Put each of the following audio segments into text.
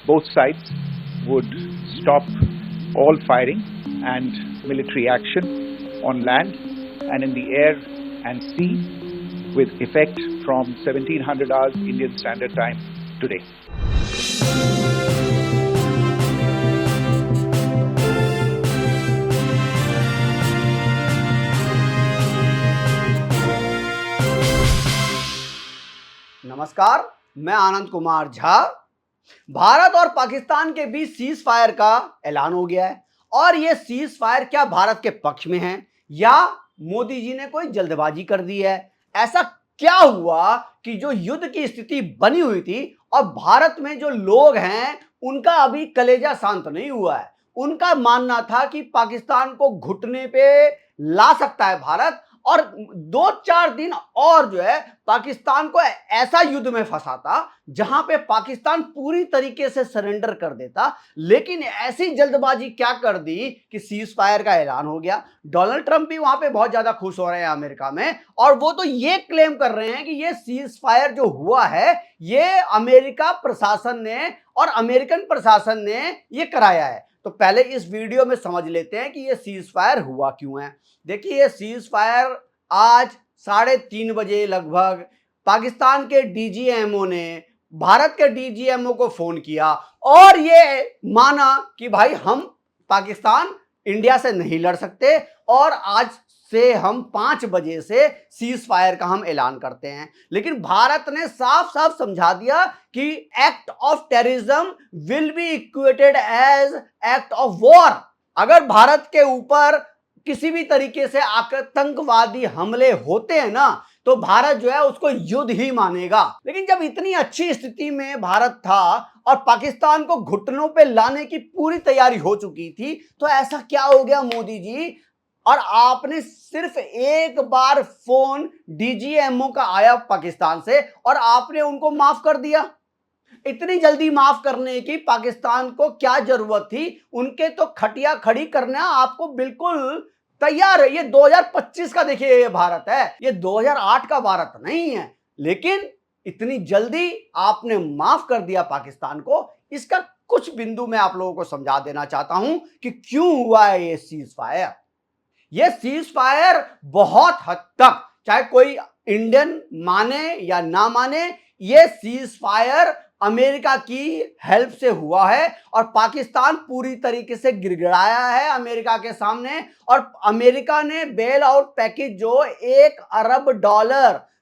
both sides would stop all firing and military action on land and in the air and sea with effect from 1700 hours Indian Standard Time today. नमस्कार, मैं आनंद कुमार झा। भारत और पाकिस्तान के बीच cease fire का ऐलान हो गया है और यह सीज फायर क्या भारत के पक्ष में है या मोदी जी ने कोई जल्दबाजी कर दी है? ऐसा क्या हुआ कि जो युद्ध की स्थिति बनी हुई थी और भारत में जो लोग हैं उनका अभी कलेजा शांत नहीं हुआ है। उनका मानना था कि पाकिस्तान को घुटने पे ला सकता है भारत और 2-4 दिन और जो है पाकिस्तान को ऐसा युद्ध में फंसाता जहां पे पाकिस्तान पूरी तरीके से सरेंडर कर देता। लेकिन ऐसी जल्दबाजी क्या कर दी कि सीज फायर का ऐलान हो गया। डोनाल्ड ट्रंप भी वहां पे बहुत ज्यादा खुश हो रहे हैं अमेरिका में, और वो तो ये क्लेम कर रहे हैं कि ये सीज फायर जो हुआ है ये अमेरिका प्रशासन ने और अमेरिकन प्रशासन ने ये कराया है। तो पहले इस वीडियो में समझ लेते हैं कि ये सीज फायर हुआ क्यों है। देखिए, ये सीज फायर आज 3:30 बजे लगभग पाकिस्तान के डीजीएमओ ने भारत के डीजीएमओ को फोन किया और ये माना कि भाई हम पाकिस्तान इंडिया से नहीं लड़ सकते और आज से हम 5 बजे से सीज फायर का हम ऐलान करते हैं। लेकिन भारत ने साफ साफ समझा दिया कि act of terrorism will be equated as act of war. अगर भारत के ऊपर किसी भी तरीके से आतंकवादी हमले होते हैं ना तो भारत जो है उसको युद्ध ही मानेगा। लेकिन जब इतनी अच्छी स्थिति में भारत था और पाकिस्तान को घुटनों पे लाने की पूरी तैयारी हो चुकी थी तो ऐसा क्या हो गया मोदी जी? और आपने सिर्फ एक बार फोन डीजीएमओ का आया पाकिस्तान से और आपने उनको माफ कर दिया। इतनी जल्दी माफ करने की पाकिस्तान को क्या जरूरत थी? उनके तो खटिया खड़ी करना आपको बिल्कुल तैयार है। ये 2025 का देखिए ये भारत है, ये 2008 का भारत नहीं है। लेकिन इतनी जल्दी आपने माफ कर दिया पाकिस्तान को। इसका कुछ बिंदु मैं आप लोगों को समझा देना चाहता हूं कि क्यों हुआ है ये सीज फायर। ये सीज फायर बहुत हद तक, चाहे कोई इंडियन माने या ना माने, ये सीज फायर अमेरिका की हेल्प से हुआ है और पाकिस्तान पूरी तरीके से गिड़गिड़ाया है अमेरिका के सामने। और अमेरिका ने बेल आउट पैकेज जो $1 अरब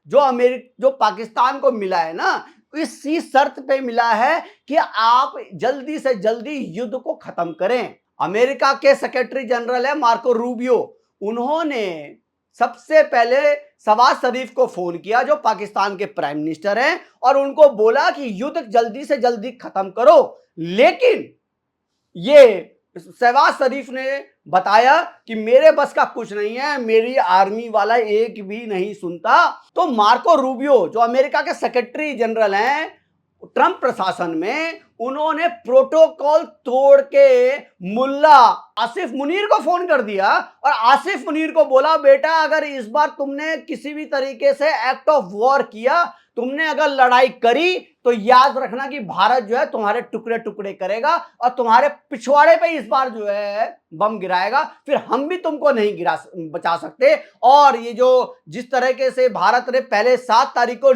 जो पाकिस्तान को मिला है ना, इसी शर्त पे मिला है कि आप जल्दी से जल्दी युद्ध को खत्म करें। अमेरिका के सेक्रेटरी जनरल है मार्को रूबियो, उन्होंने सबसे पहले शहबाज शरीफ को फोन किया जो पाकिस्तान के प्राइम मिनिस्टर हैं और उनको बोला कि युद्ध जल्दी से जल्दी खत्म करो। लेकिन ये शहबाज शरीफ ने बताया कि मेरे बस का कुछ नहीं है, मेरी आर्मी वाला एक भी नहीं सुनता। तो मार्को रूबियो जो अमेरिका के सेक्रेटरी जनरल हैं ट्रंप प्रशासन में, उन्होंने प्रोटोकॉल तोड़ के मुल्ला आसिफ मुनीर को फोन कर दिया और आसिफ मुनीर को बोला, बेटा अगर इस बार तुमने किसी भी तरीके से एक्ट ऑफ वॉर किया, तुमने अगर लड़ाई करी तो याद रखना कि भारत जो है तुम्हारे टुकड़े टुकड़े करेगा और तुम्हारे पिछवाड़े पे इस बार जो है बम गिराएगा, फिर हम भी तुमको नहीं बचा सकते। और ये जो जिस तरीके से भारत ने पहले 7 तारीख को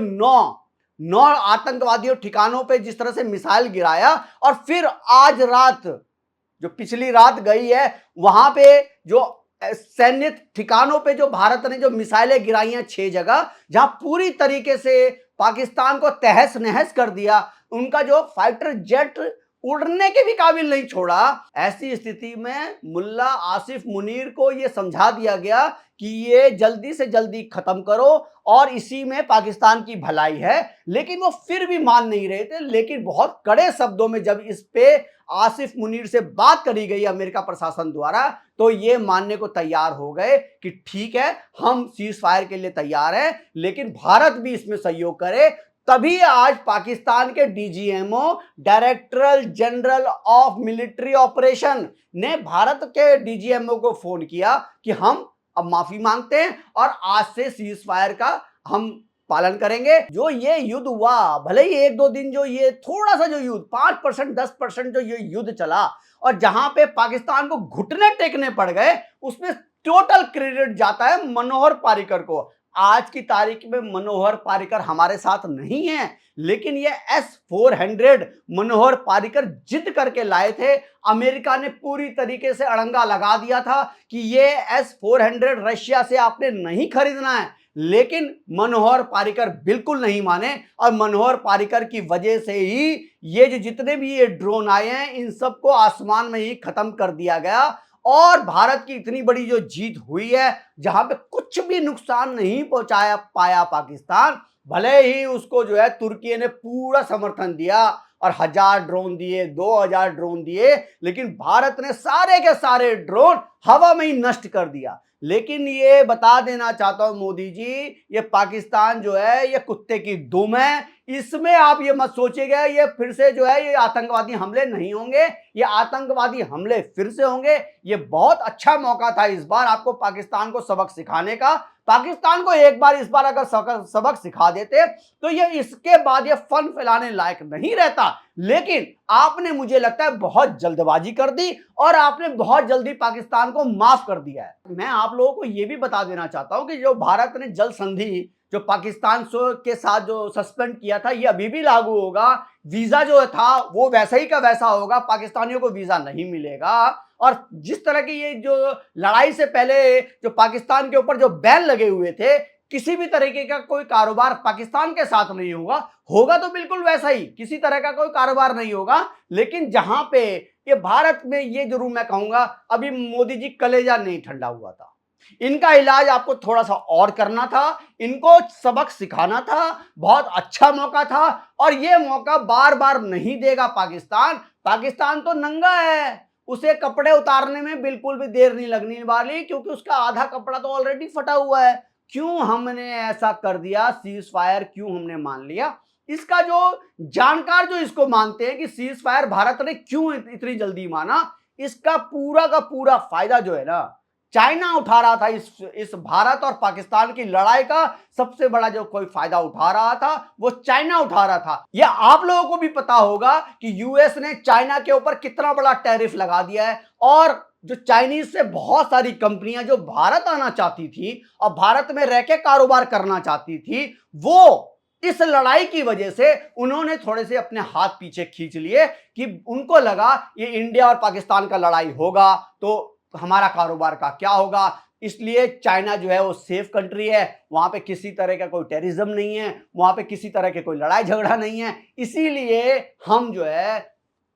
9 आतंकवादियों ठिकानों पे जिस तरह से मिसाइल गिराया और फिर आज रात जो पिछली रात गई है वहां पे जो सैन्य ठिकानों पे जो भारत ने जो मिसाइलें गिराई हैं 6 जगह, जहां पूरी तरीके से पाकिस्तान को तहस नहस कर दिया, उनका जो फाइटर जेट उड़ने के भी काबिल नहीं छोड़ा। ऐसी स्थिति में मुल्ला आसिफ मुनीर को यह समझा दिया गया कि ये जल्दी से जल्दी खत्म करो और इसी में पाकिस्तान की भलाई है। लेकिन वो फिर भी मान नहीं रहे थे। लेकिन बहुत कड़े शब्दों में जब इस पे आसिफ मुनीर से बात करी गई अमेरिका प्रशासन द्वारा तो ये मानने को तैयार हो गए कि ठीक है, हम सीज फायर के लिए तैयार हैं, लेकिन भारत भी इसमें सहयोग करे। तभी आज पाकिस्तान के DGMO director general of military operation ने भारत के डीजीएमओ को फोन किया कि हम अब माफी मांगते हैं और आज से सीज फायर का हम पालन करेंगे। जो ये युद्ध हुआ, भले ही एक दो दिन जो ये थोड़ा सा जो युद्ध 5% 10% जो ये युद्ध चला और जहां पे पाकिस्तान को घुटने टेकने पड़ गए, उसमें टोटल क्रेडिट जाता है मनोहर पर्रिकर को। आज की तारीख में मनोहर पर्रिकर हमारे साथ नहीं है, लेकिन ये S-400 मनोहर पर्रिकर जिद करके लाए थे। अमेरिका ने पूरी तरीके से अड़ंगा लगा दिया था कि ये S-400 रशिया से आपने नहीं खरीदना है, लेकिन मनोहर पर्रिकर बिल्कुल नहीं माने और मनोहर पर्रिकर की वजह से ही ये जो जितने भी ये ड्रोन आए हैं, इन सबको आसमान में ही खत्म कर दिया गया। और भारत की इतनी बड़ी जो जीत हुई है, जहां पे कुछ भी नुकसान नहीं पहुंचाया पाया पाकिस्तान, भले ही उसको जो है तुर्की ने पूरा समर्थन दिया और 1000 ड्रोन दिए, 2000 ड्रोन दिए, लेकिन भारत ने सारे के सारे ड्रोन हवा में ही नष्ट कर दिया। लेकिन ये बता देना चाहता हूं मोदी जी, ये पाकिस्तान जो है ये कुत्ते की दुम है। इसमें आप ये मत सोचिएगा ये फिर से जो है ये आतंकवादी हमले नहीं होंगे, ये आतंकवादी हमले फिर से होंगे। ये बहुत अच्छा मौका था इस बार आपको पाकिस्तान को सबक सिखाने का। पाकिस्तान को एक बार इस बार अगर सबक सिखा देते तो ये इसके बाद ये फन फैलाने लायक नहीं रहता। लेकिन आपने, मुझे लगता है, बहुत जल्दबाजी कर दी और आपने बहुत जल्दी पाकिस्तान को माफ कर दिया है। मैं आप लोगों को यह भी बता देना चाहता हूं कि जो भारत ने जल संधि जो पाकिस्तान के साथ जो सस्पेंड किया था, ये अभी भी लागू होगा। वीजा जो था वो वैसा ही का वैसा होगा, पाकिस्तानियों को वीजा नहीं मिलेगा। और जिस तरह की ये जो लड़ाई से पहले जो पाकिस्तान के ऊपर जो बैन लगे हुए थे, किसी भी तरीके का कोई कारोबार पाकिस्तान के साथ नहीं होगा, होगा तो बिल्कुल वैसा ही, किसी तरह का कोई कारोबार नहीं होगा। लेकिन जहां पे ये भारत में, ये जरूर मैं कहूंगा, अभी मोदी जी कलेजा नहीं ठंडा हुआ था। इनका इलाज आपको थोड़ा सा और करना था, इनको सबक सिखाना था। बहुत अच्छा मौका था और ये मौका बार बार नहीं देगा पाकिस्तान। पाकिस्तान तो नंगा है, उसे कपड़े उतारने में बिल्कुल भी देर नहीं लगने वाली, क्योंकि उसका आधा कपड़ा तो ऑलरेडी फटा हुआ है। क्यों हमने ऐसा कर दिया, सीज फायर क्यों हमने मान लिया? इसका जो जानकार जो इसको मानते हैं कि सीज फायर भारत ने क्यों इतनी जल्दी माना, इसका पूरा का पूरा फायदा जो है ना, चाइना उठा रहा था। इस भारत और पाकिस्तान की लड़ाई का सबसे बड़ा जो कोई फायदा उठा रहा था वो चाइना उठा रहा था। यह आप लोगों को भी पता होगा कि यूएस ने चाइना के ऊपर कितना बड़ा टैरिफ लगा दिया है। और जो चाइनीज से बहुत सारी कंपनियां जो भारत आना चाहती थी और भारत में रह के कारोबार करना चाहती थी, वो इस लड़ाई की वजह से उन्होंने थोड़े से अपने हाथ पीछे खींच लिए कि उनको लगा ये इंडिया और पाकिस्तान का लड़ाई होगा तो हमारा कारोबार का क्या होगा। इसलिए चाइना जो है वो सेफ कंट्री है, वहां पे किसी तरह का कोई टेररिज्म नहीं है, वहां पे किसी तरह के कोई लड़ाई झगड़ा नहीं है, इसीलिए हम जो है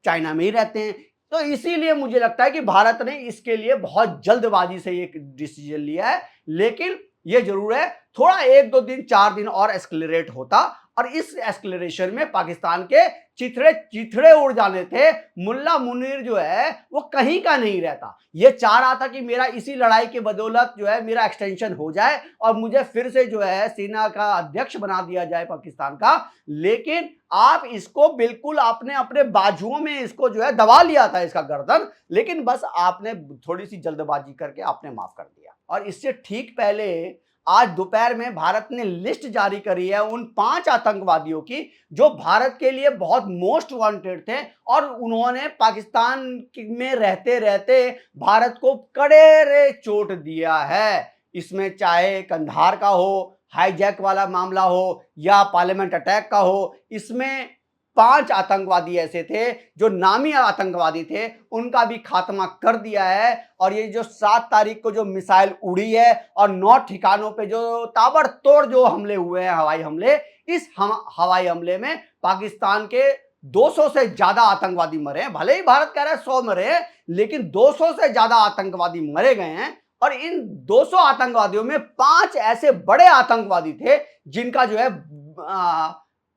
चाइना में ही रहते हैं। तो इसीलिए मुझे लगता है कि भारत ने इसके लिए बहुत जल्दबाजी से ये डिसीजन लिया है। लेकिन ये जरूर है थोड़ा 1 2 दिन 4 दिन और एस्केलेरेट होता और इस एस्केलेरेशन में पाकिस्तान के चिथड़े उड़ जाने थे। मुल्ला मुनीर जो है वो कहीं का नहीं रहता। ये चाह रहा था कि मेरा इसी लड़ाई के बदौलत जो है मेरा एक्सटेंशन हो जाए और मुझे फिर से जो है सेना का अध्यक्ष बना दिया जाए पाकिस्तान का। लेकिन आप इसको बिल्कुल आपने अपने बाजुओं में इसको जो है दबा लिया था, इसका गर्दन, लेकिन बस आपने थोड़ी सी जल्दबाजी करके आपने माफ कर दिया। और इससे ठीक पहले आज दोपहर में भारत ने लिस्ट जारी करी है उन 5 आतंकवादियों की जो भारत के लिए बहुत मोस्ट वांटेड थे और उन्होंने पाकिस्तान में रहते रहते भारत को कड़े चोट दिया है। इसमें चाहे कंधार का हो, हाईजैक वाला मामला हो या पार्लियामेंट अटैक का हो, इसमें 5 आतंकवादी ऐसे थे जो नामी आतंकवादी थे, उनका भी खात्मा कर दिया है। और ये जो 7 तारीख को जो मिसाइल उड़ी है और 9 ठिकानों पे जो ताबड़तोड़ जो हमले हुए हैं, हवाई हमले, इस हवाई हमले में पाकिस्तान के 200 से ज्यादा आतंकवादी मरे हैं। भले ही भारत कह रहा है 100 मरे हैं, लेकिन 200 से ज्यादा आतंकवादी मरे गए हैं। और इन 200 आतंकवादियों में 5 ऐसे बड़े आतंकवादी थे जिनका जो है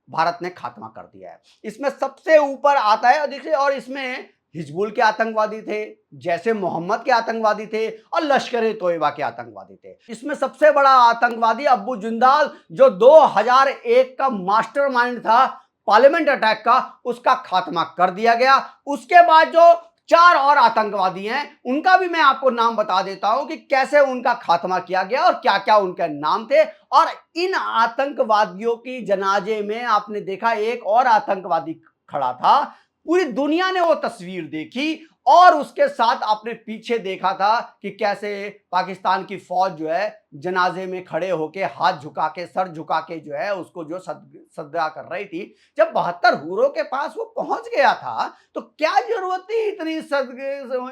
भारत ने खात्मा कर दिया है। इसमें सबसे ऊपर आता है, देखिए, और इसमें हिजबुल के आतंकवादी थे, जैसे मोहम्मद के आतंकवादी थे और लश्कर ए तोयबा के आतंकवादी थे। इसमें सबसे बड़ा आतंकवादी अब्बू जिंदाल जो 2001 का मास्टरमाइंड था पार्लियामेंट अटैक का, उसका खात्मा कर दिया गया। उसके बाद जो 4 और आतंकवादी हैं, उनका भी मैं आपको नाम बता देता हूं कि कैसे उनका खात्मा किया गया और क्या क्या उनके नाम थे। और इन आतंकवादियों की जनाजे में आपने देखा एक और आतंकवादी खड़ा था। पूरी दुनिया ने वो तस्वीर देखी और उसके साथ आपने पीछे देखा था कि कैसे पाकिस्तान की फौज जो है जनाजे में खड़े होके हाथ झुका के सर झुका के जो है उसको जो सद्दा कर रही थी। जब 72 हूरों के पास वो पहुंच गया था तो क्या जरूरत थी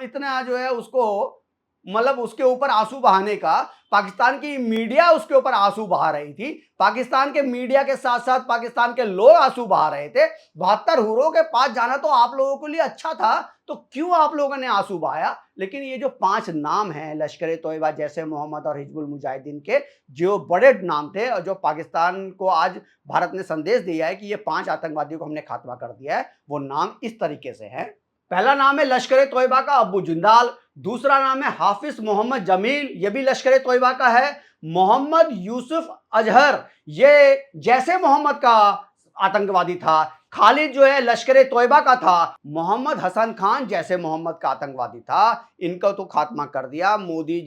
इतना जो है उसको मतलब उसके ऊपर आंसू बहाने का। पाकिस्तान की मीडिया उसके ऊपर आंसू बहा रही थी, पाकिस्तान के मीडिया के साथ साथ पाकिस्तान के लोग आंसू बहा रहे थे। 72 हूरों के पास जाना तो आप लोगों के लिए अच्छा था, तो क्यों आप लोगों ने आंसू बहाया। लेकिन ये जो 5 नाम हैं लश्कर तोयबा, जैसे मोहम्मद और हिजबुल मुजाहिदीन के, जो बड़े नाम थे और जो पाकिस्तान को आज भारत ने संदेश दिया है कि ये 5 आतंकवादियों को हमने खात्मा कर दिया है, वो नाम इस तरीके से हैं। पहला नाम है लश्कर तोयबा का अबू जिंदाल, दूसरा नाम है हाफिज मोहम्मद जमील, ये भी लश्कर तोयबा का है। मोहम्मद यूसुफ अजहर, ये जैसे मोहम्मद का आतंकवादी था। खालिद जो है लश्कर तोयबा का था। मोहम्मद हसन खान जैसे मोहम्मद का आतंकवादी था, इनका तो खात्मा कर दिया। मोदी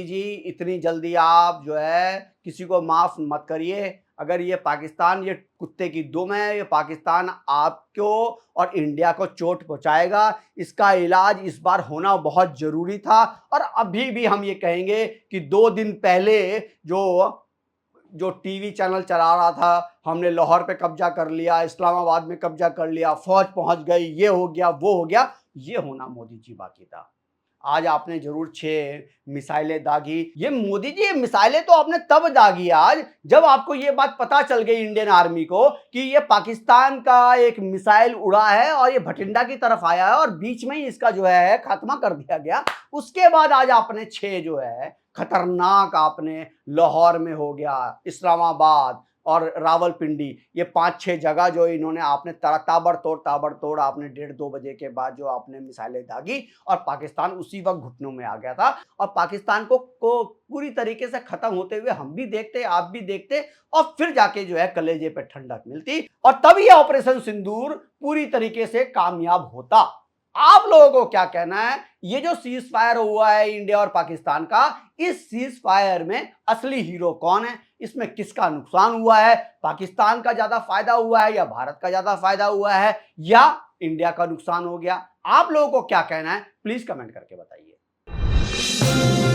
जी इतनी जल्दी आप जो है किसी को माफ मत करिए। अगर ये पाकिस्तान ये कुत्ते की दुम है, ये पाकिस्तान आपको और इंडिया को चोट पहुंचाएगा। इसका इलाज इस बार होना बहुत जरूरी था। और अभी भी हम ये कहेंगे कि 2 दिन पहले जो टीवी चैनल चला रहा था, हमने लाहौर पे कब्जा कर लिया, इस्लामाबाद में कब्जा कर लिया, फौज पहुंच गई, ये हो गया वो हो गया, ये होना मोदी जी बाकी था। आज आपने जरूर 6 मिसाइलें दागी। ये मोदी जी, ये मिसाइलें तो आपने तब दागी आज जब आपको ये बात पता चल गई इंडियन आर्मी को कि ये पाकिस्तान का एक मिसाइल उड़ा है और ये भटिंडा की तरफ आया है और बीच में ही इसका जो है खात्मा कर दिया गया। उसके बाद आज आपने 6 जो है खतरनाक, आपने लाहौर में हो गया, इस्लामाबाद और रावलपिंडी, ये 5-6 जगह जो इन्होंने आपने ताबड़तोड़ आपने 1:30-2 बजे के बाद जो आपने मिसाइलें दागी और पाकिस्तान उसी वक्त घुटनों में आ गया था। और पाकिस्तान को पूरी तरीके से खत्म होते हुए हम भी देखते, आप भी देखते, और फिर जाके जो है कलेजे पे ठंडक मिलती और तब ये ऑपरेशन सिंदूर पूरी तरीके से कामयाब होता। आप लोगों को क्या कहना है, ये जो सीज फायर हुआ है इंडिया और पाकिस्तान का, इस सीज फायर में असली हीरो कौन है, इसमें किसका नुकसान हुआ है, पाकिस्तान का ज्यादा फायदा हुआ है या भारत का ज्यादा फायदा हुआ है या इंडिया का नुकसान हो गया। आप लोगों को क्या कहना है, प्लीज कमेंट करके बताइए।